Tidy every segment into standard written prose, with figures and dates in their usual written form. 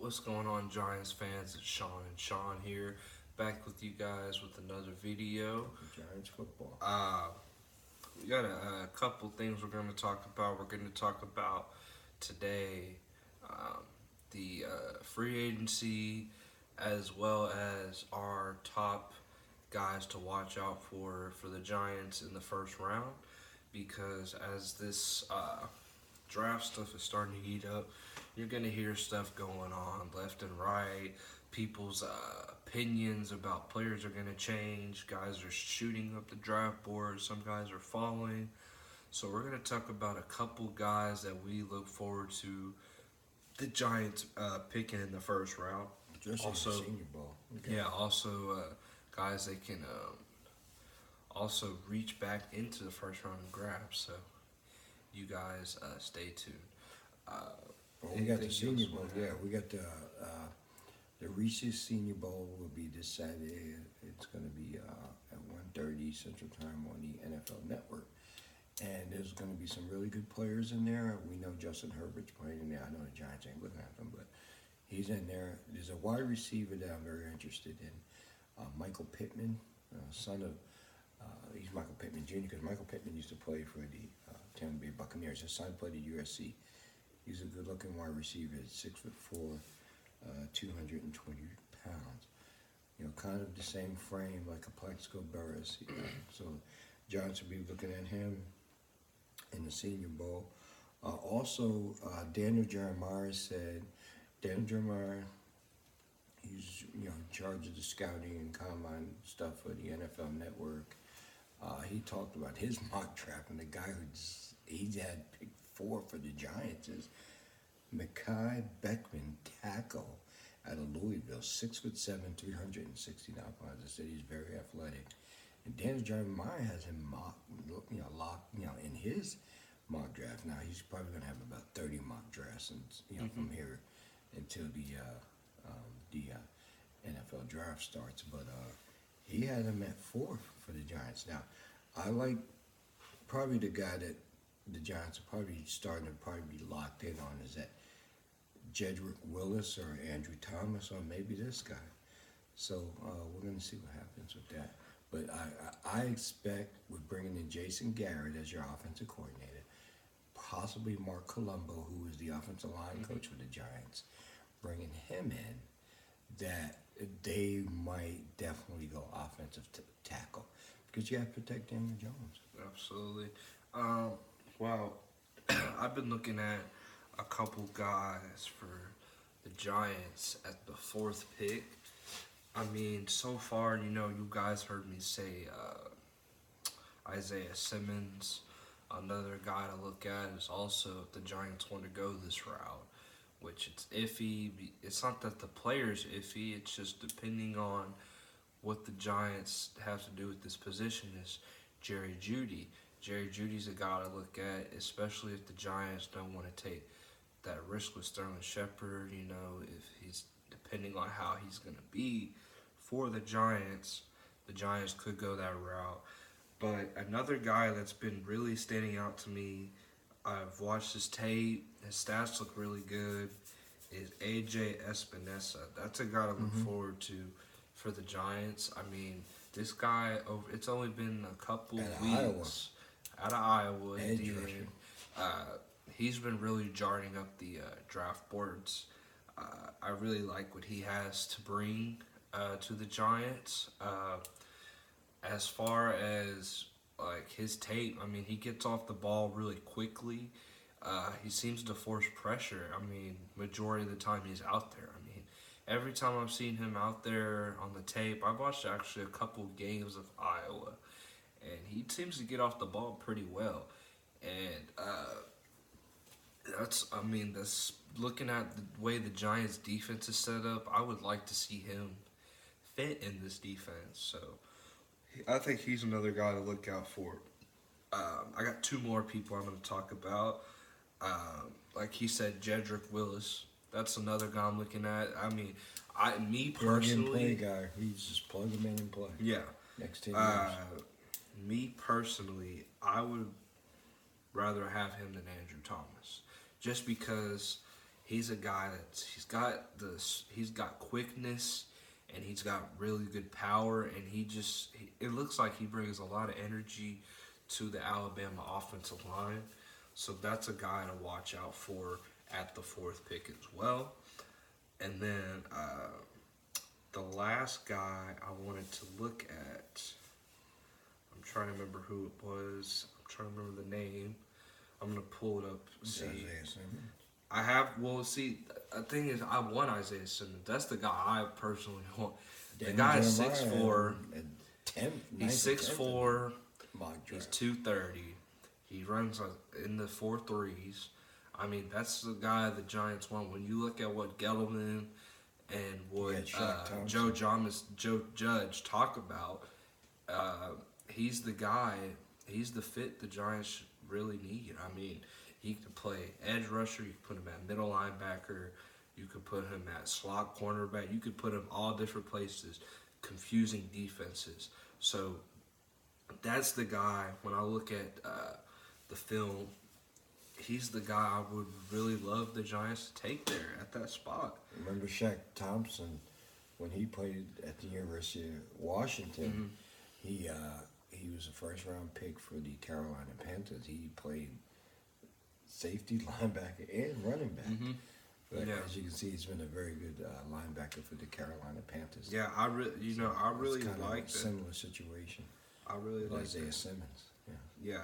What's going on, Giants fans? It's Sean and Sean here, back with you guys with another video. Giants football. We got a couple things we're going to talk about. We're going to talk about today um, the free agency as well as our top guys to watch out for the Giants in the first round because as this draft stuff is starting to heat up, you're gonna hear stuff going on left and right. People's opinions about players are gonna change. Guys are shooting up the draft board. Some guys are falling. So we're gonna talk about a couple guys that we look forward to the Giants picking in the first round. Just Also, the Senior Bowl. Okay. yeah, also guys that can also reach back into the first round and grab. So you guys stay tuned. Uh, Well, we got the anything Senior else Bowl. you wanna Yeah, add? we got the Reese's Senior Bowl will be this Saturday. It's going to be at 1:30 Central Time on the NFL Network. And there's going to be some really good players in there. We know Justin Herbert's playing in there. I know the Giants ain't looking at him, but he's in there. There's a wide receiver that I'm very interested in, Michael Pittman, son of he's Michael Pittman Jr. because Michael Pittman used to play for the Tampa Bay Buccaneers. His son played at USC. He's a good-looking wide receiver. At 6'4", 220 pounds. You know, kind of the same frame like a Plaxico Burress. You know? So Giants will be looking at him in the Senior Bowl. Daniel Jeremiah said, Daniel Jeremiah, he's in charge of the scouting and combine stuff for the NFL Network. He talked about his mock draft, and the guy he had picked 4 for the Giants is Mekhi Beckman, tackle out of Louisville, 6'7", 369 pounds. I said he's very athletic. And Daniel Jeremiah has him locked, in his mock draft. Now he's probably gonna have about 30 mock drafts, and from here until the NFL draft starts. But he had him at 4 for the Giants. Now I like probably the guy that the Giants are probably starting to be locked in on is that Jedrick Willis or Andrew Thomas or maybe this guy. So we're going to see what happens with that. But I expect with bringing in Jason Garrett as your offensive coordinator, possibly Mark Colombo, who is the offensive line coach for the Giants, bringing him in, that they might definitely go offensive tackle because you have to protect Daniel Jones. Absolutely. Wow. I've been looking at a couple guys for the Giants at the 4th pick. I mean, so far, you guys heard me say Isaiah Simmons. Another guy to look at is also if the Giants want to go this route, which it's iffy. It's not that the player's iffy. It's just depending on what the Giants have to do with this position is Jerry Jeudy. Jerry Judy's a guy to look at, especially if the Giants don't want to take that risk with Sterling Shepard. If he's depending on how he's going to be for the Giants could go that route. But another guy that's been really standing out to me, I've watched his tape, his stats look really good, is AJ Espinosa. That's a guy to look forward to for the Giants. I mean, this guy, it's only been a couple weeks out of Iowa. He's been really jarring up the draft boards. I really like what he has to bring to the Giants. As far as like his tape, I mean, he gets off the ball really quickly. He seems to force pressure. I mean, majority of the time he's out there. I mean, every time I've seen him out there on the tape, I've watched actually a couple games of Iowa, and he seems to get off the ball pretty well. And that's looking at the way the Giants' defense is set up. I would like to see him fit in this defense. So I think he's another guy to look out for. I got 2 more people I'm going to talk about. Like he said, Jedrick Willis. That's another guy I'm looking at. I mean, me personally, Plug-and-play guy. He's just plug him in and play. yeah. Next 10 years. Me personally, I would rather have him than Andrew Thomas, just because He's a guy he's got quickness, and he's got really good power, and it looks like he brings a lot of energy to the Alabama offensive line. So that's a guy to watch out for at the fourth pick as well. And then the last guy I wanted to look at, I'm trying to remember who it was. I'm trying to remember the name. I'm gonna pull it up. See, Isaiah Simmons. I have. Well, see, the thing is, I want Isaiah Simmons. That's the guy I personally want. The Daniel guy is Jeremiah 6'4". at 10th, He's 9th or 6'4". 10th mock He's draft. 230. He runs in the 4.3s. I mean, that's the guy the Giants want. When you look at what Gettleman and what Shaq Thompson. Joe Judge talk about, he's the guy. He's the fit the Giants really need. I mean, he could play edge rusher. You could put him at middle linebacker. You could put him at slot cornerback. You could put him all different places, confusing defenses. So that's the guy. When I look at the film, he's the guy I would really love the Giants to take there at that spot. Remember Shaq Thompson when he played at the University of Washington? He was a first round pick for the Carolina Panthers. He played safety, linebacker, and running back. But Yeah. as you can see, he's been a very good linebacker for the Carolina Panthers. Yeah, I really It's kind of like a that. similar situation I really with like Isaiah that. Simmons. Yeah. Yeah,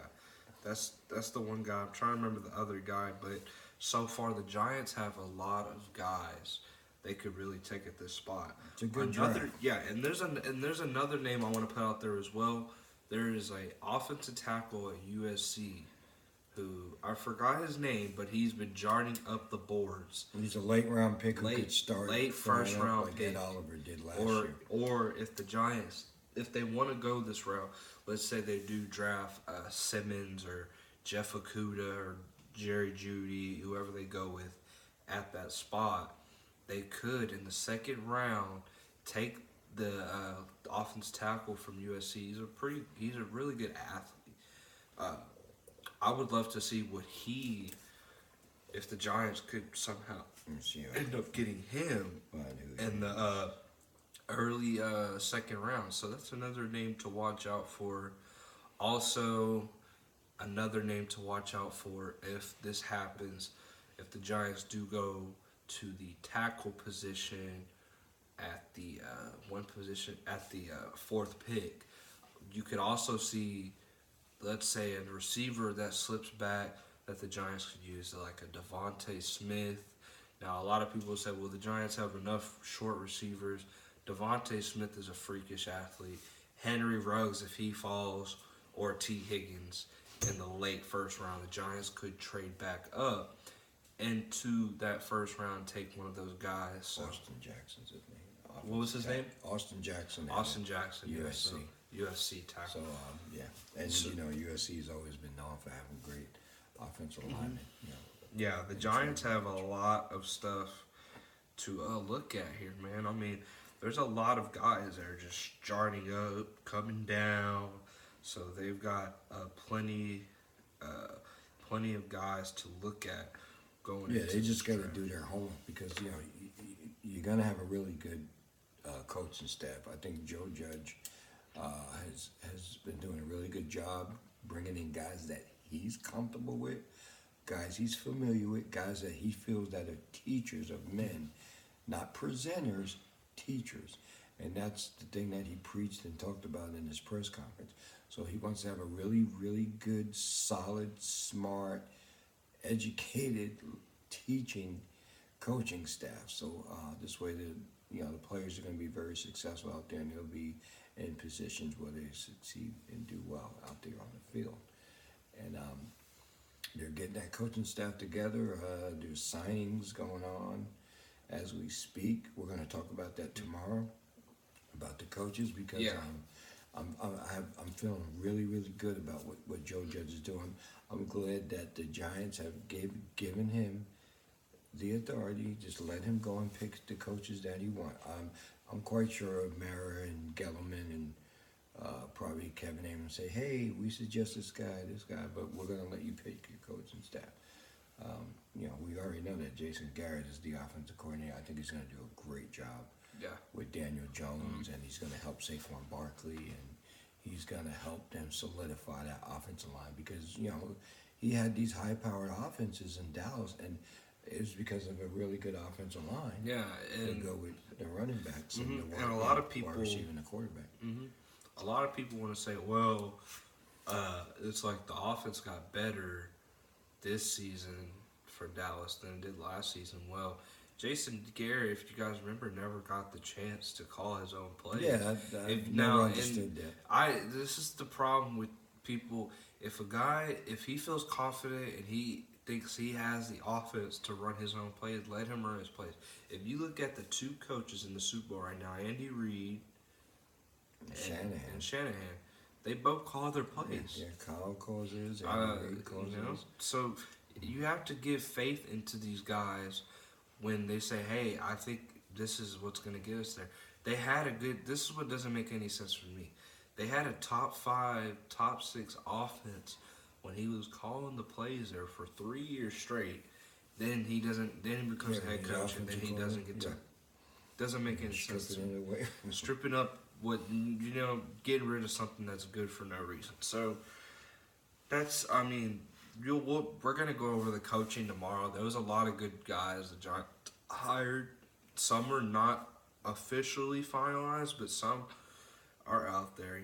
that's the one guy. I'm trying to remember the other guy, but so far the Giants have a lot of guys they could really take at this spot. It's a good another draft. Yeah, and there's another name I want to put out there as well. There is a offensive tackle at USC who I forgot his name, but he's been jarring up the boards. He's a late round pick who Late- could start late throwing first up round like pick. Ed Oliver did last Or year. or if the Giants, if they want to go this route, let's say they do draft Simmons or Jeff Okuda or Jerry Judy, whoever they go with at that spot, they could in the second round take the offense tackle from USC. He's a really good athlete. I would love to see if the Giants could somehow Let me see. end up getting him in the early second round. So that's another name to watch out for. Also, another name to watch out for if this happens, if the Giants do go to the tackle position at the fourth pick. You could also see, let's say, a receiver that slips back that the Giants could use, like a Devontae Smith. Now, a lot of people say, well, the Giants have enough short receivers. Devontae Smith is a freakish athlete. Henry Ruggs, if he falls, or T. Higgins in the late first round, the Giants could trade back up into that first round, take one of those guys. So, Austin Jackson's his name. what was his name? Austin Jackson. Austin Jackson, yeah, USC. so USC So tackle. yeah, and So- USC has always been known for having great offensive linemen. Yeah, the Giants have a lot of stuff to look at here, man. I mean, there's a lot of guys that are just starting up, coming down. So they've got plenty of guys to look at going. Yeah, into they just this got to draft. do their homework because you're gonna have a really good coaching staff. I think Joe Judge has been doing a really good job bringing in guys that he's comfortable with, guys he's familiar with, guys that he feels that are teachers of men, not presenters, teachers. And that's the thing that he preached and talked about in his press conference. So he wants to have a really, really good, solid, smart, educated teaching, coaching staff. So this way, the players are going to be very successful out there, and they'll be in positions where they succeed and do well out there on the field. And they're getting that coaching staff together. There's signings going on as we speak. We're going to talk about that tomorrow, about the coaches, because Yeah. I'm feeling really, really good about what Joe Judge is doing. I'm glad that the Giants have given him the authority. Just let him go and pick the coaches that he wants. I'm quite sure Mara and Gettleman and probably Kevin Amos say, hey, we suggest this guy, but we're going to let you pick your coaching staff. We already know that Jason Garrett is the offensive coordinator. I think he's going to do a great job Yeah. with Daniel Jones, and he's going to help Saquon Barkley, and he's going to help them solidify that offensive line because, he had these high-powered offenses in Dallas, and it was because of a really good offensive line. Yeah, To and go with the running backs and the and a lot of people- wide receiver and the quarterback. a lot of people want to say, well, it's like the offense got better this season for Dallas than it did last season. Well, Jason Garrett, if you guys remember, never got the chance to call his own plays. Yeah, I If- never now, understood that. This is the problem with people. If he feels confident and he thinks he has the offense to run his own plays, let him run his plays. If you look at the two coaches in the Super Bowl right now, Andy Reid and Shanahan, they both call their plays. Yeah, Kyle calls his, Reid calls his. So you have to give faith into these guys when they say, "Hey, I think this is what's going to get us there." They had a good. This is what doesn't make any sense for me. They had a top 5, top 6 offense when he was calling the plays there for 3 years straight. Then he doesn't. Then he becomes a head coach, and then he doesn't get to. Doesn't make any sense. Stripping it away. Stripping up getting rid of something that's good for no reason. So that's, we're gonna go over the coaching tomorrow. There was a lot of good guys the Giants hired. Some are not officially finalized, but some are out there.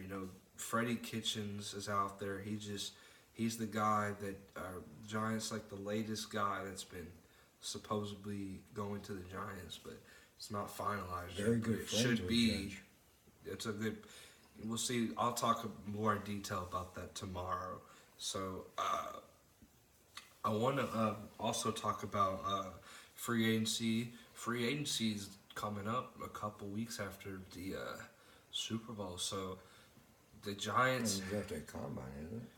Freddie Kitchens is out there. He's the guy that Giants, like the latest guy that's been supposedly going to the Giants, but it's not finalized. Very yet, good but it friends should with be. Judge. It's a good. We'll see. I'll talk more in detail about that tomorrow. So I want to also talk about free agency. Free agency is coming up a couple weeks after the Super Bowl. So the Giants. It's after the combine, isn't it?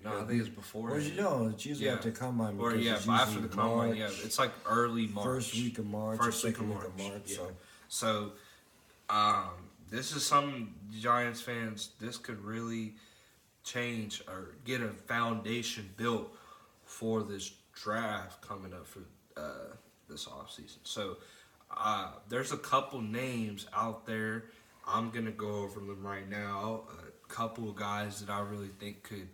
No, I think it's before. Well, it's usually Yeah. after the combine. Or because yeah, it's after usually the combine. March, Yeah, it's like early March. First week of March. First or week of second March. Yeah. So So, this is some Giants fans. This could really change or get a foundation built for this draft coming up for this offseason. So, there's a couple names out there. I'm gonna go over them right now. A couple of guys that I really think could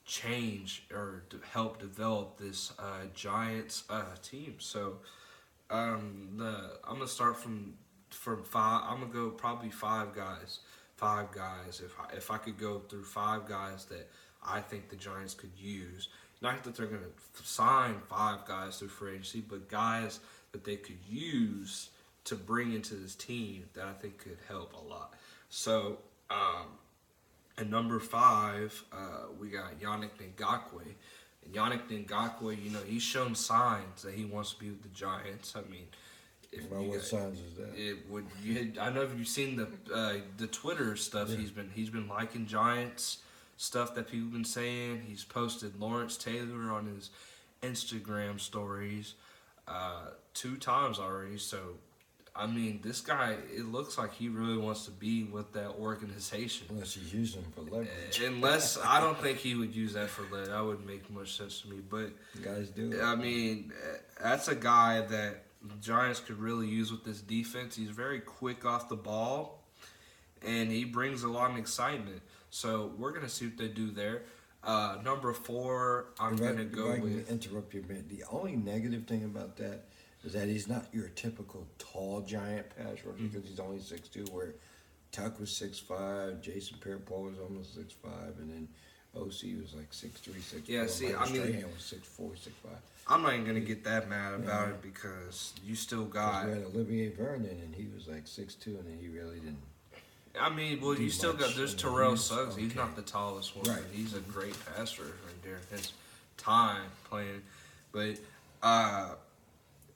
change or to help develop this Giants team. So, I'm gonna start from 5. I'm gonna go probably 5 guys. 5 guys. If I could go through 5 guys that I think the Giants could use. Not that they're gonna sign 5 guys through free agency, but guys that they could use to bring into this team that I think could help a lot. So, at number 5, we got Yannick Ngakoue. And Yannick Ngakoue, he's shown signs that he wants to be with the Giants. I mean, what signs is that? I know if you've seen the Twitter stuff. Yeah. He's been liking Giants stuff that people have been saying. He's posted Lawrence Taylor on his Instagram stories 2 times already. So, this guy, it looks like he really wants to be with that organization. Unless he's using them for leverage. Unless, I don't think he would use that for lead. That wouldn't make much sense to me. But, Guys do it. that's a guy that the Giants could really use with this defense. He's very quick off the ball, and he brings a lot of excitement. So we're going to see what they do there. Number 4, I'm going to go if I can with... interrupt you a minute. The only negative thing about that is that he's not your typical tall giant pass rusher because he's only 6'2", where Tuck was 6'5", Jason Pierre-Paul was almost 6'5", and then OC was like 6'3", 6'4". Yeah, see, Michael Strahan was 6'4", 6'5". I'm not even going to get that mad about it because you still got... We had Olivier Vernon, and he was like 6'2", and then he really didn't. You still got... There's much. Terrell Suggs. He's Okay. not the tallest one. Right. But he's a great passer during his time playing. But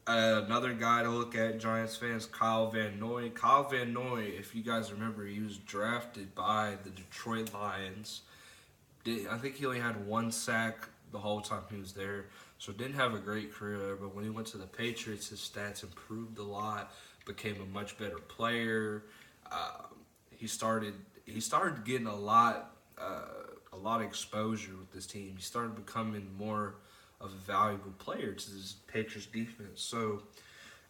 another guy to look at, Giants fans, Kyle Van Noy. Kyle Van Noy, if you guys remember, he was drafted by the Detroit Lions. I think he only had 1 sack the whole time he was there. So didn't have a great career there, but when he went to the Patriots, his stats improved a lot, became a much better player. He started getting a lot of exposure with this team. He started becoming more of a valuable player to this Patriots defense. So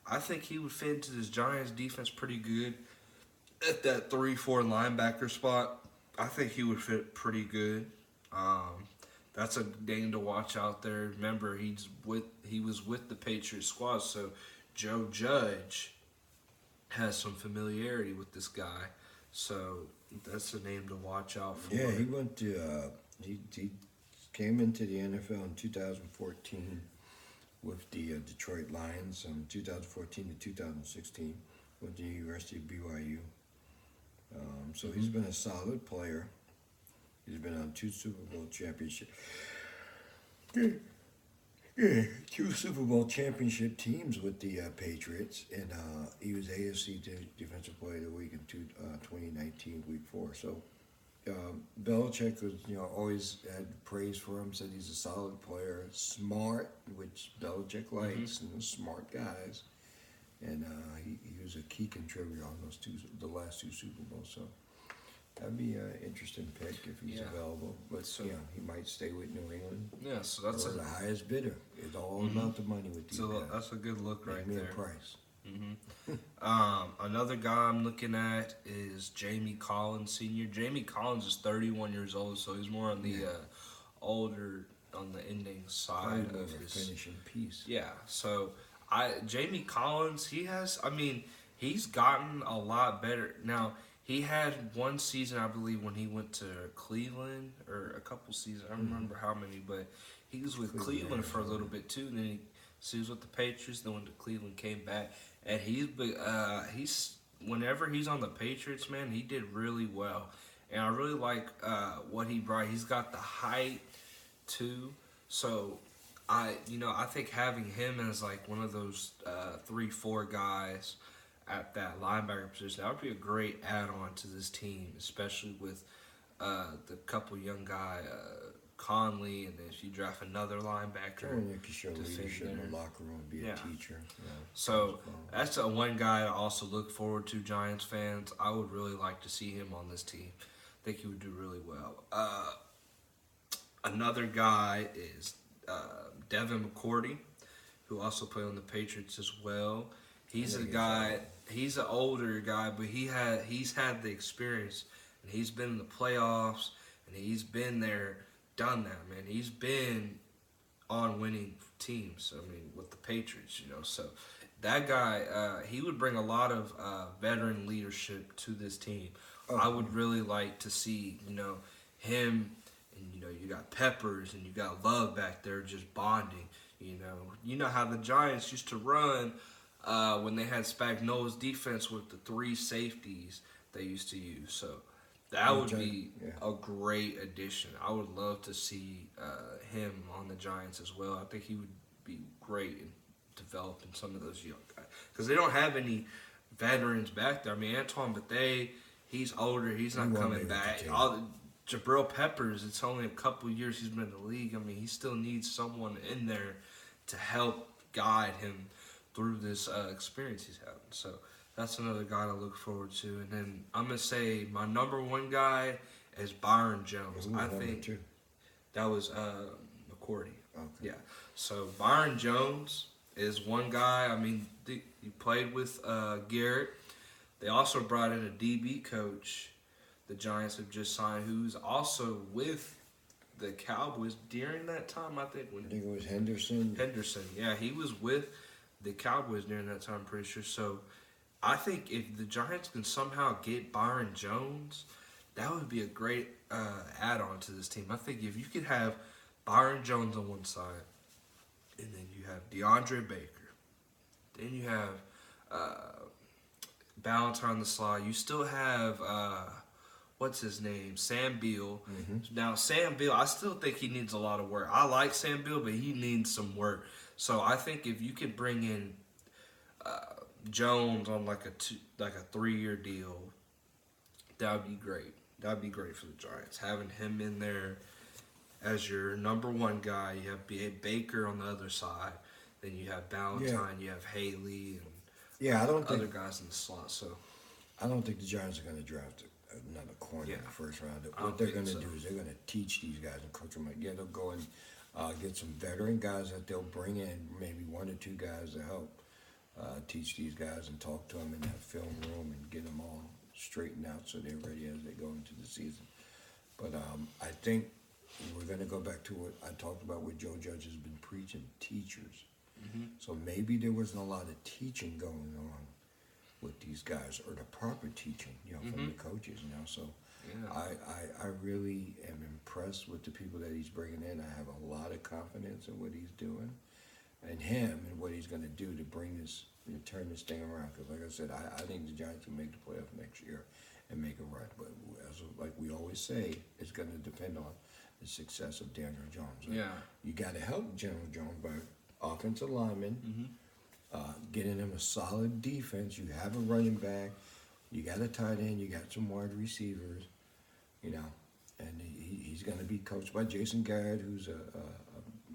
I think he would fit into this Giants defense pretty good at that 3-4 linebacker spot. I think he would fit pretty good. That's a name to watch out there. Remember, he was with the Patriots squad, so Joe Judge has some familiarity with this guy. So that's a name to watch out for. Yeah, he went to he came into the NFL in 2014 with the Detroit Lions from 2014 to 2016 with the University of BYU. So he's been a solid player. He's been on 2 Super Bowl championships. Yeah, 2 Super Bowl championship teams with the Patriots, and he was AFC Defensive Player of the Week in 2019, Week 4. So Belichick was, always had praise for him. Said he's a solid player, smart, which Belichick likes, and smart guys. And he was a key contributor on the last 2 Super Bowls. So that'd be an interesting pick if he's available. But he might stay with New England. Yeah, so that's the highest bidder. It's all about the money with these guys. That's a good look right Make me there. a price. Another guy I'm looking at is Jamie Collins Sr. Jamie Collins is 31 years old, so he's more on the older, on the ending side Probably of more his finishing piece. Yeah, so Jamie Collins, he's gotten a lot better. Now, he had one season, I believe, when he went to Cleveland, or a couple seasons. I don't remember how many, but he was with Cleveland for a little bit too. And then he was with the Patriots, then went to Cleveland, came back, and he's whenever he's on the Patriots, man, he did really well. And I really like what he brought. He's got the height too, so I think having him as like one of those 3-4 guys at that linebacker position, that would be a great add-on to this team, especially with the couple young guy, Conley, and then if you draft another linebacker. Someone that can show leadership in the locker room, be a teacher. So that's one guy I also look forward to, Giants fans. I would really like to see him on this team. I think he would do really well. Another guy is Devin McCourty, who also played on the Patriots as well. He's a guy. He's an older guy, but he's had the experience, and he's been in the playoffs, and he's been there, done that, man. He's been on winning teams. I mean, with the Patriots, So that guy, he would bring a lot of veteran leadership to this team. I would really like to see, him. And, you got Peppers and you got Love back there just bonding, You know how the Giants used to run when they had Spagnuolo's defense with the 3 safeties they used to use. So that would be a great addition. I would love to see him on the Giants as well. I think he would be great in developing some of those young guys. Because they don't have any veterans back there. I mean, Antoine Bethea, he's older. He's not coming back. Jabril Peppers, it's only a couple years he's been in the league. I mean, he still needs someone in there to help guide him through this experience he's having. So that's another guy to look forward to. And then I'm going to say my number 1 guy is Byron Jones. I think that was McCourty. Okay. Yeah. So Byron Jones is one guy. I mean, he played with Garrett. They also brought in a DB coach. The Giants have just signed, who's also with the Cowboys during that time, I think. I think it was Henderson. Yeah, he was with the Cowboys during that time, I'm pretty sure. So I think if the Giants can somehow get Byron Jones, that would be a great add-on to this team. I think if you could have Byron Jones on one side, and then you have DeAndre Baker, then you have Ballantyne on the slide, you still have... what's his name? Sam Beal. Now, Sam Beal, I still think he needs a lot of work. I like Sam Beal, but he needs some work. So I think if you could bring in Jones on like a 3-year deal, that would be great. That would be great for the Giants. Having him in there as your number 1 guy. You have Baker on the other side. Then you have Ballantyne. You have Haley and I don't other think guys in the slot. So I don't think the Giants are going to draft another corner in the first round. I What don't they're think going to so. do is they're going to teach these guys and coach them. They'll go and Get some veteran guys that they'll bring in, maybe one or two guys to help teach these guys and talk to them in that film room and get them all straightened out so they're ready as they go into the season. But I think we're going to go back to what I talked about, what Joe Judge has been preaching, teachers. So maybe there wasn't a lot of teaching going on with these guys, or the proper teaching, from the coaches, So I really am impressed with the people that he's bringing in. I have a lot of confidence in what he's doing, and him, and what he's going to do to bring this, turn this thing around. Because like I said, I think the Giants will make the playoff next year and make a run. But like we always say, it's going to depend on the success of Daniel Jones. Yeah. You got to help Daniel Jones by offensive linemen, getting him a solid defense. You have a running back, you got a tight end, you got some wide receivers, and he's going to be coached by Jason Garrett, who's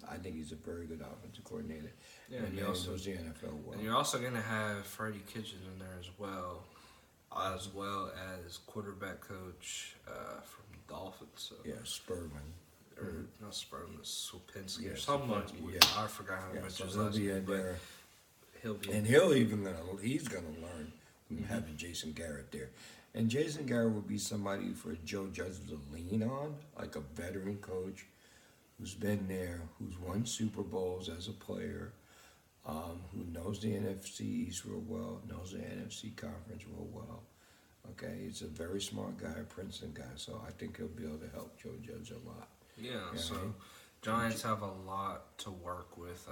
I think he's a very good offensive coordinator. Yeah, and he also knows the NFL well. And you're also going to have Freddie Kitchens in there as well as quarterback coach from the Dolphins. So. Yeah, Spurman. Or not Spurman, Swapinski, or Yeah, someone. Swapinski, I forgot how to mention his he'll last be name, in but there. he'll be. And he's gonna learn from having Jason Garrett there. And Jason Garrett would be somebody for Joe Judge to lean on, like a veteran coach who's been there, who's won Super Bowls as a player, who knows the NFC East real well, knows the NFC Conference real well. Okay, he's a very smart guy, a Princeton guy, so I think he'll be able to help Joe Judge a lot. Yeah, so Giants have a lot to work with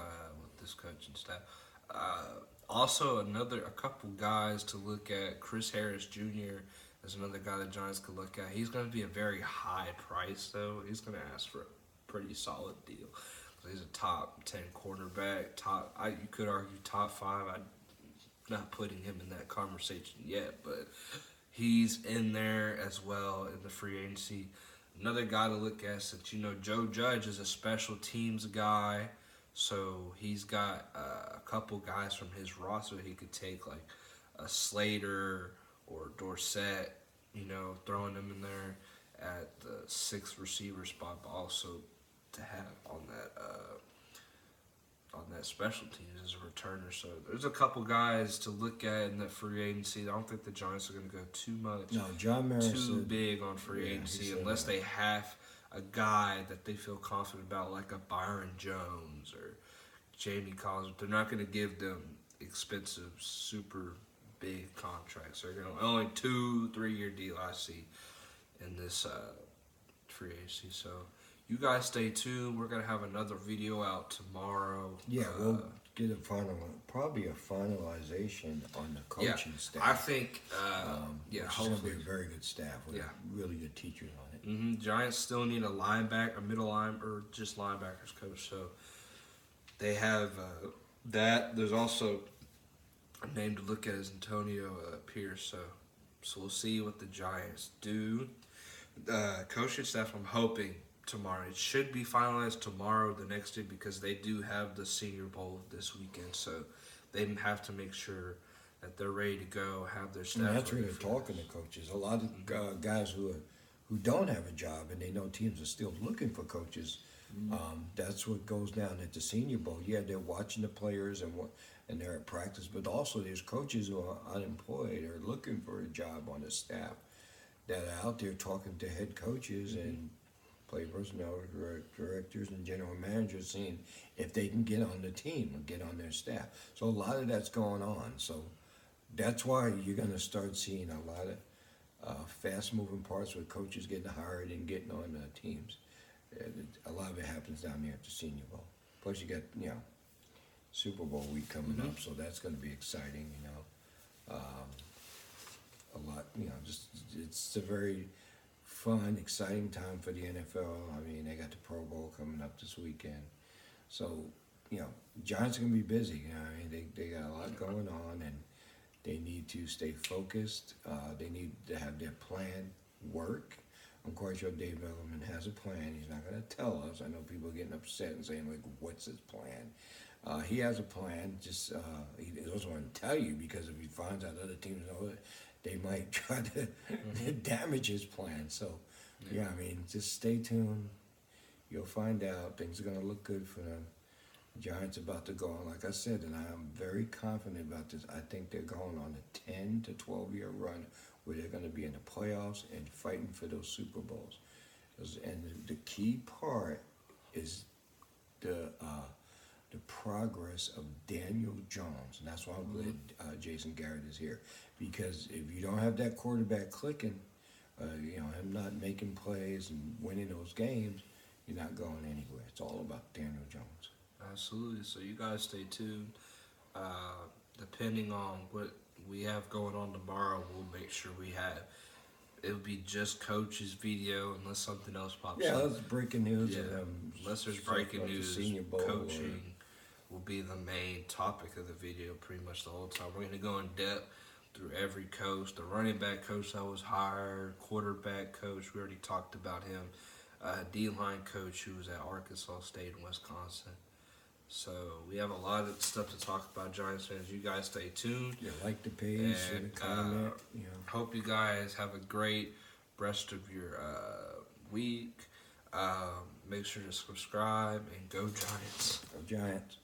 this coaching staff. Also, a couple guys to look at. Chris Harris Jr. is another guy the Giants could look at. He's going to be a very high price, though. He's going to ask for a pretty solid deal. He's a top 10 quarterback. You could argue top 5. I'm not putting him in that conversation yet, but he's in there as well in the free agency. Another guy to look at, since Joe Judge is a special teams guy, so he's got a couple guys from his roster he could take, like a Slater or Dorsett, throwing them in there at the 6th receiver spot, but also to have on that special teams as a returner. So there's a couple guys to look at in that free agency. I don't think the Giants are going to go too much. No, John Mara too big on free agency unless they have a guy that they feel confident about, like a Byron Jones or Jamie Collins. They're not going to give them expensive, super big contracts. They're going to only 2-3 year deal I see in this free agency. So you guys stay tuned. We're going to have another video out tomorrow. Yeah, we'll get probably a finalization on the coaching staff. I think, which is going to be a very good staff with really good teachers on it. Giants still need a linebacker, a middle line, or just linebackers coach. So they have that. There's also a name to look at is Antonio Pierce. So we'll see what the Giants do. Coaching staff, I'm hoping tomorrow. It should be finalized tomorrow, the next day, because they do have the Senior Bowl this weekend. So they have to make sure that they're ready to go, have their staff. And that's really talking to coaches. A lot of guys who don't have a job and they know teams are still looking for coaches. That's what goes down at the Senior Bowl. Yeah, they're watching the players and they're at practice, but also there's coaches who are unemployed or looking for a job on the staff that are out there talking to head coaches and play personnel directors and general managers, seeing if they can get on the team or get on their staff. So a lot of that's going on. So that's why you're going to start seeing a lot of fast-moving parts with coaches getting hired and getting on teams. A lot of it happens down there at the Senior Bowl. Plus you got, Super Bowl week coming up, so that's going to be exciting, a lot, just it's a very fun, exciting time for the NFL. I mean, they got the Pro Bowl coming up this weekend. So, Giants are going to be busy. They got a lot going on, and they need to stay focused. They need to have their plan work. I'm quite sure Dave Edelman has a plan. He's not going to tell us. I know people are getting upset and saying, what's his plan? He has a plan. Just he doesn't want to tell you, because if he finds out other teams know it, they might try to damage his plan. So, just stay tuned. You'll find out things are going to look good for them. Giants about to go on, like I said, and I am very confident about this. I think they're going on a 10 to 12 year run where they're going to be in the playoffs and fighting for those Super Bowls. And the key part is the progress of Daniel Jones, and that's why I'm glad Jason Garrett is here, because if you don't have that quarterback clicking, him not making plays and winning those games, you're not going anywhere. It's all about Daniel Jones. Absolutely. So you guys stay tuned. Depending on what we have going on tomorrow, we'll make sure we have. It'll be just Coach's video unless something else pops Yeah, up. that's breaking news. Yeah, unless there's breaking about the news, Senior Bowl coaching will be the main topic of the video pretty much the whole time. We're going to go in depth through every coach. The running back coach that was hired, quarterback coach, we already talked about him, D-line coach who was at Arkansas State and Wisconsin. So we have a lot of stuff to talk about, Giants fans. You guys stay tuned. Yeah, like the page and comment. Hope you guys have a great rest of your week. Make sure to subscribe and go Giants. Go Giants.